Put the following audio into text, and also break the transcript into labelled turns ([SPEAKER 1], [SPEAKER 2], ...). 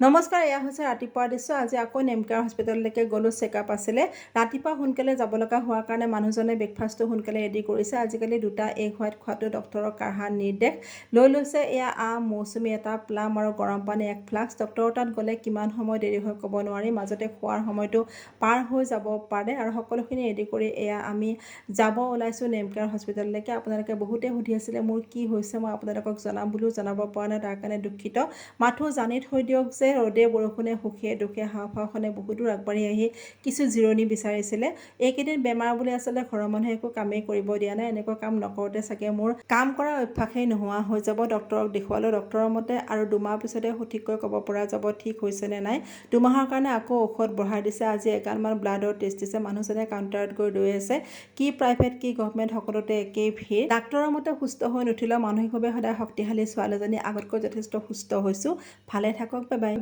[SPEAKER 1] নমস্কাৰ, এয়া হৈছে ৰাতিপুৱাৰ দৃশ্য। আজি আকৌ নেমকেয়াৰ হস্পিটেললৈকে গ'লোঁ, চেকআপ আছিলে। ৰাতিপুৱা সোনকালে যাব লগা হোৱাৰ কাৰণে মানুহজনে ব্ৰেকফাষ্টটো সোনকালে ৰেডি কৰিছে। আজিকালি 2টা এগ হোৱাইট খোৱাটো ডক্টৰৰ কাঢ়া নিৰ্দেশ। লৈ লৈছে এয়া আম, মৌচুমী এটা, প্লাম আৰু গৰম পানী 1 ফ্লাস্ক। ডক্টৰৰ তাত গ'লে কিমান সময় দেৰি হৈ ক'ব নোৱাৰি, মাজতে খোৱাৰ সময়টো পাৰ হৈ যাব পাৰে। আৰু সকলোখিনি ৰেডি কৰি এয়া আমি যাব ওলাইছোঁ নেমকেয়াৰ হস্পিটেললৈকে। আপোনালোকে বহুতেই সুধি আছিলে মোৰ কি হৈছে, মই আপোনালোকক জনাম বুলিও জনাব পৰা নাই, তাৰ কাৰণে দুখিত। মাথো জানি থৈ দিয়ক যে ৰ'দে বৰষুণে সুখে দুখে হাওঁফাওঁখনে বহুত দূৰ আগবাঢ়ি আহি কিছু জিৰণি বিচাৰিছিলে। এইকেইদিন বেমাৰ বুলি আচলতে ঘৰৰ মানুহে একো কামেই কৰিব দিয়া নাই। এনেকুৱা কাম নকৰোঁতে চাগে মোৰ কাম কৰা অভ্যাসেই নোহোৱা হৈ যাব। ডক্টৰক দেখুৱালোঁ, ডক্টৰৰ মতে আৰু 2 মাহ পিছতে সঠিককৈ ক'ব পৰা যাব ঠিক হৈছে নে নাই। 2 মাহৰ কাৰণে আকৌ ঔষধ বঢ়াই দিছে। আজি এগালমান ব্লাডৰ টেষ্ট দিছে। মানুহজনে কাউণ্টাৰত গৈ ৰৈ আছে। কি প্ৰাইভেট কি গভৰ্ণমেণ্ট সকলোতে একেই ভিৰ। ডাক্তৰৰ মতে সুস্থ হৈ নুঠিলেও মানসিকভাৱে সদায় শক্তিশালী ছোৱালীজনী আগতকৈ যথেষ্ট সুস্থ হৈছোঁ। ভালে থাকক, বাই বাই।